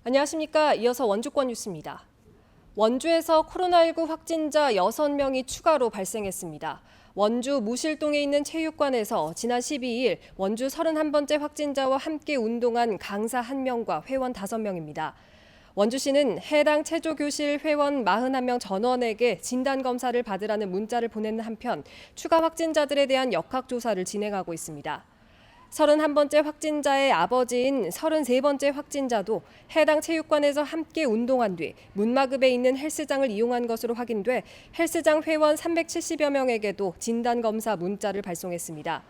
안녕하십니까. 이어서 원주권 뉴스입니다. 원주에서 코로나19 확진자 6명이 추가로 발생했습니다. 원주 무실동에 있는 체육관에서 지난 12일 원주 31번째 확진자와 함께 운동한 강사 1명과 회원 5명입니다. 원주시는 해당 체조교실 회원 41명 전원에게 진단검사를 받으라는 문자를 보내는 한편 추가 확진자들에 대한 역학조사를 진행하고 있습니다. 31번째 확진자의 아버지인 33번째 확진자도 해당 체육관에서 함께 운동한 뒤 문마급에 있는 헬스장을 이용한 것으로 확인돼 헬스장 회원 370여 명에게도 진단검사 문자를 발송했습니다.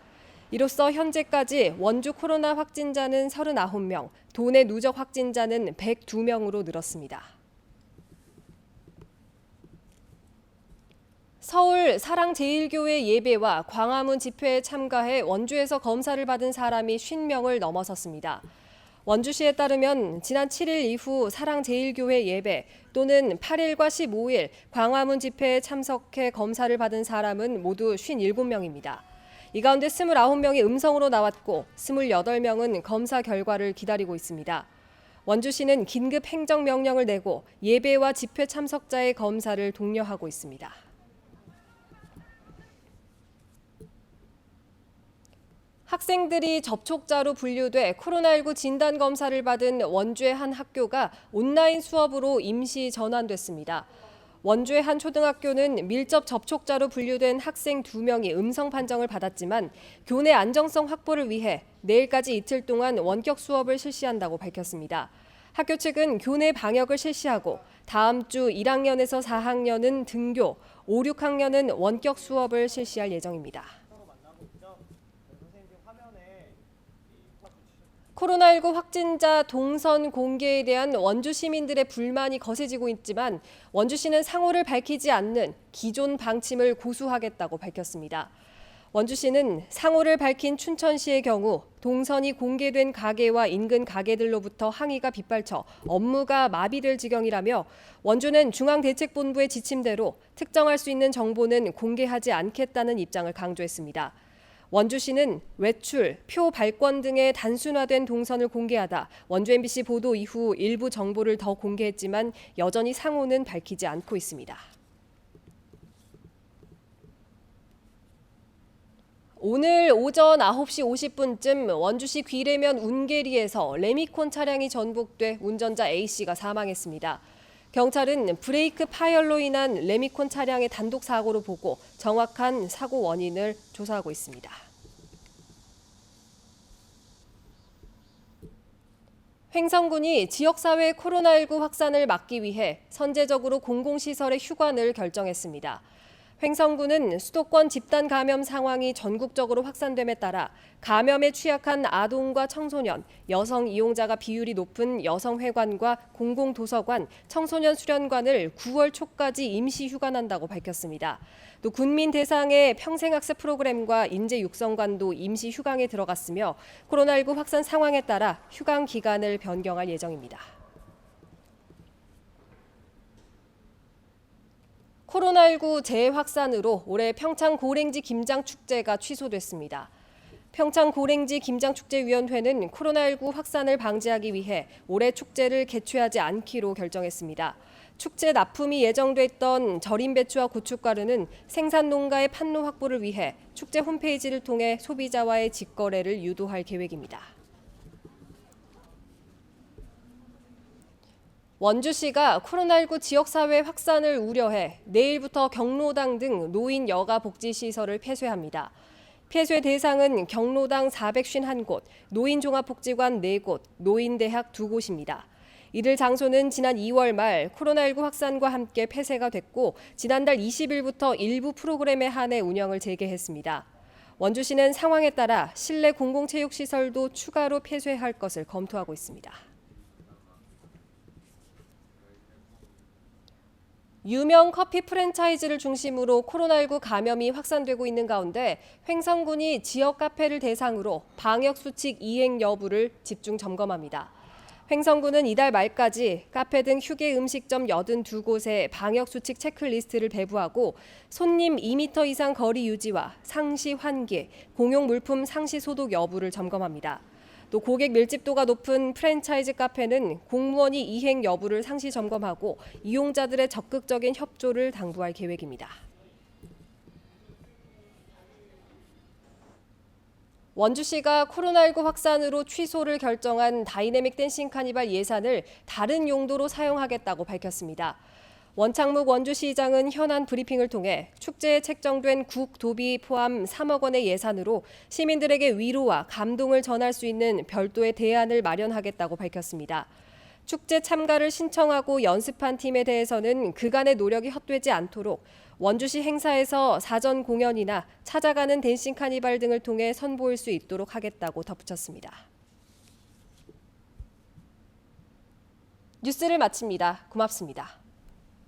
이로써 현재까지 원주 코로나 확진자는 39명, 도내 누적 확진자는 102명으로 늘었습니다. 서울 사랑제일교회 예배와 광화문 집회에 참가해 원주에서 검사를 받은 사람이 50명을 넘어섰습니다. 원주시에 따르면 지난 7일 이후 사랑제일교회 예배 또는 8일과 15일 광화문 집회에 참석해 검사를 받은 사람은 모두 57명입니다. 이 가운데 29명이 음성으로 나왔고 28명은 검사 결과를 기다리고 있습니다. 원주시는 긴급 행정명령을 내고 예배와 집회 참석자의 검사를 독려하고 있습니다. 학생들이 접촉자로 분류돼 코로나19 진단검사를 받은 원주의 한 학교가 온라인 수업으로 임시 전환됐습니다. 원주의 한 초등학교는 밀접 접촉자로 분류된 학생 2명이 음성 판정을 받았지만 교내 안정성 확보를 위해 내일까지 이틀 동안 원격 수업을 실시한다고 밝혔습니다. 학교 측은 교내 방역을 실시하고 다음 주 1학년에서 4학년은 등교, 5, 6학년은 원격 수업을 실시할 예정입니다. 코로나19 확진자 동선 공개에 대한 원주 시민들의 불만이 거세지고 있지만 원주시는 상호를 밝히지 않는 기존 방침을 고수하겠다고 밝혔습니다. 원주시는 상호를 밝힌 춘천시의 경우 동선이 공개된 가게와 인근 가게들로부터 항의가 빗발쳐 업무가 마비될 지경이라며 원주는 중앙대책본부의 지침대로 특정할 수 있는 정보는 공개하지 않겠다는 입장을 강조했습니다. 원주시는 외출, 표 발권 등의 단순화된 동선을 공개하다 원주 MBC 보도 이후 일부 정보를 더 공개했지만 여전히 상호는 밝히지 않고 있습니다. 오늘 오전 9시 50분쯤 원주시 귀래면 운계리에서 레미콘 차량이 전복돼 운전자 A씨가 사망했습니다. 경찰은 브레이크 파열로 인한 레미콘 차량의 단독 사고로 보고 정확한 사고 원인을 조사하고 있습니다. 횡성군이 지역사회 코로나19 확산을 막기 위해 선제적으로 공공시설의 휴관을 결정했습니다. 횡성군은 수도권 집단 감염 상황이 전국적으로 확산됨에 따라 감염에 취약한 아동과 청소년, 여성 이용자가 비율이 높은 여성회관과 공공도서관, 청소년 수련관을 9월 초까지 임시 휴관한다고 밝혔습니다. 또 군민 대상의 평생학습 프로그램과 인재육성관도 임시 휴강에 들어갔으며 코로나19 확산 상황에 따라 휴강 기간을 변경할 예정입니다. 코로나19 재확산으로 올해 평창 고랭지 김장축제가 취소됐습니다. 평창 고랭지 김장축제위원회는 코로나19 확산을 방지하기 위해 올해 축제를 개최하지 않기로 결정했습니다. 축제 납품이 예정돼 있던 절임 배추와 고춧가루는 생산 농가의 판로 확보를 위해 축제 홈페이지를 통해 소비자와의 직거래를 유도할 계획입니다. 원주시가 코로나19 지역사회 확산을 우려해 내일부터 경로당 등 노인 여가 복지시설을 폐쇄합니다. 폐쇄 대상은 경로당 451곳, 노인종합복지관 4곳, 노인대학 2곳입니다. 이들 장소는 지난 2월 말 코로나19 확산과 함께 폐쇄가 됐고 지난달 20일부터 일부 프로그램에 한해 운영을 재개했습니다. 원주시는 상황에 따라 실내 공공체육시설도 추가로 폐쇄할 것을 검토하고 있습니다. 유명 커피 프랜차이즈를 중심으로 코로나19 감염이 확산되고 있는 가운데 횡성군이 지역 카페를 대상으로 방역 수칙 이행 여부를 집중 점검합니다. 횡성구는 이달 말까지 카페 등 휴게 음식점 82곳에 방역수칙 체크리스트를 배부하고 손님 2m 이상 거리 유지와 상시 환기, 공용 물품 상시 소독 여부를 점검합니다. 또 고객 밀집도가 높은 프랜차이즈 카페는 공무원이 이행 여부를 상시 점검하고 이용자들의 적극적인 협조를 당부할 계획입니다. 원주시가 코로나19 확산으로 취소를 결정한 다이내믹 댄싱 카니발 예산을 다른 용도로 사용하겠다고 밝혔습니다. 원창묵 원주시장은 현안 브리핑을 통해 축제에 책정된 국도비 포함 3억 원의 예산으로 시민들에게 위로와 감동을 전할 수 있는 별도의 대안을 마련하겠다고 밝혔습니다. 축제 참가를 신청하고 연습한 팀에 대해서는 그간의 노력이 헛되지 않도록 원주시 행사에서 사전 공연이나 찾아가는 댄싱 카니발 등을 통해 선보일 수 있도록 하겠다고 덧붙였습니다. 뉴스를 마칩니다. 고맙습니다.